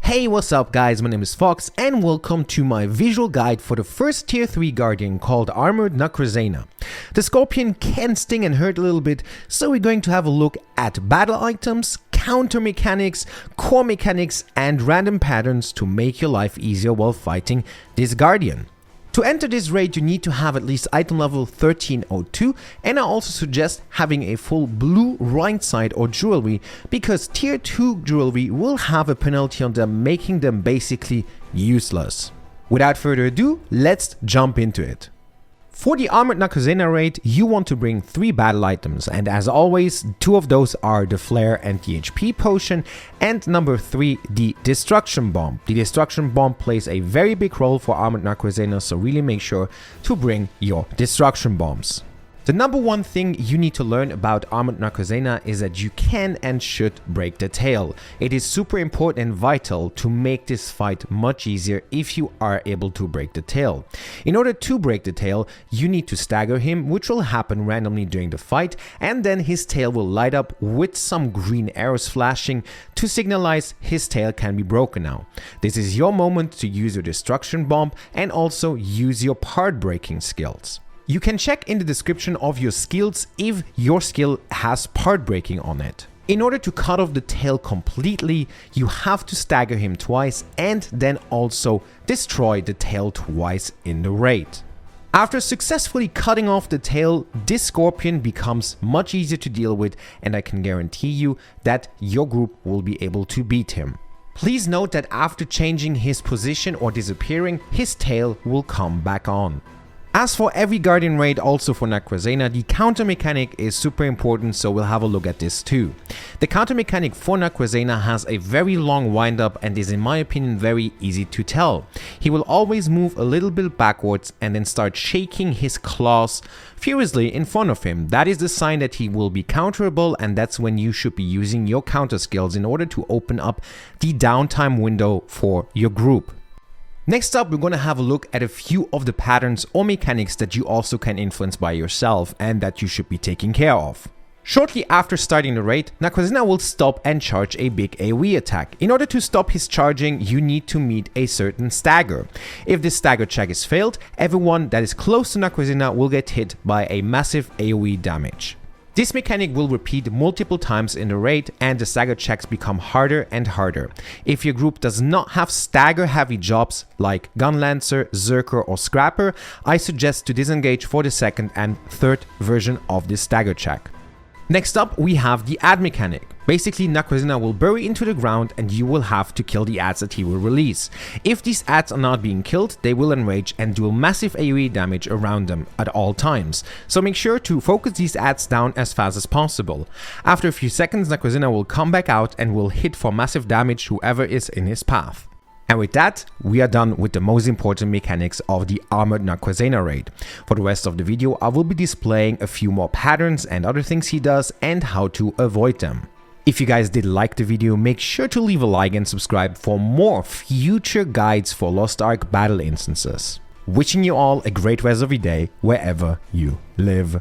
Hey, what's up guys, my name is Fox and welcome to my visual guide for the first tier 3 guardian called Armored Nacrasena. The scorpion can sting and hurt a little bit, so we're going to have a look at battle items, counter mechanics, core mechanics and random patterns to make your life easier while fighting this guardian. To enter this raid you need to have at least item level 1302, and I also suggest having a full blue right side or jewelry because tier 2 jewelry will have a penalty on them, making them basically useless. Without further ado, let's jump into it. For the Armored Nacrasena raid, you want to bring 3 battle items, and as always, 2 of those are the Flare and the HP Potion, and number 3, the Destruction Bomb. The Destruction Bomb plays a very big role for Armored Nacrasena, so really make sure to bring your Destruction Bombs. The number one thing you need to learn about Armored Nacrasena is that you can and should break the tail. It is super important and vital to make this fight much easier if you are able to break the tail. In order to break the tail, you need to stagger him, which will happen randomly during the fight, and then his tail will light up with some green arrows flashing to signalize his tail can be broken now. This is your moment to use your Destruction Bomb and also use your part breaking skills. You can check in the description of your skills if your skill has part breaking on it. In order to cut off the tail completely, you have to stagger him twice and then also destroy the tail twice in the raid. After successfully cutting off the tail, this scorpion becomes much easier to deal with, and I can guarantee you that your group will be able to beat him. Please note that after changing his position or disappearing, his tail will come back on. As for every guardian raid, also for Nacrasena, the counter mechanic is super important, so we'll have a look at this too. The counter mechanic for Nacrasena has a very long windup and is in my opinion very easy to tell. He will always move a little bit backwards and then start shaking his claws furiously in front of him. That is the sign that he will be counterable, and that's when you should be using your counter skills in order to open up the downtime window for your group. Next up, we're going to have a look at a few of the patterns or mechanics that you also can influence by yourself and that you should be taking care of. Shortly after starting the raid, Nacrasena will stop and charge a big AoE attack. In order to stop his charging, you need to meet a certain stagger. If this stagger check is failed, everyone that is close to Nacrasena will get hit by a massive AoE damage. This mechanic will repeat multiple times in the raid and the stagger checks become harder and harder. If your group does not have stagger heavy jobs like Gunlancer, Zerker or Scrapper, I suggest to disengage for the second and third version of this stagger check. Next up, we have the ad mechanic. Basically, Nacrasena will bury into the ground and you will have to kill the ads that he will release. If these ads are not being killed, they will enrage and do massive AoE damage around them at all times. So make sure to focus these ads down as fast as possible. After a few seconds, Nacrasena will come back out and will hit for massive damage whoever is in his path. And with that, we are done with the most important mechanics of the Armored Nacrasena raid. For the rest of the video, I will be displaying a few more patterns and other things he does and how to avoid them. If you guys did like the video, make sure to leave a like and subscribe for more future guides for Lost Ark battle instances. Wishing you all a great rest of your day wherever you live.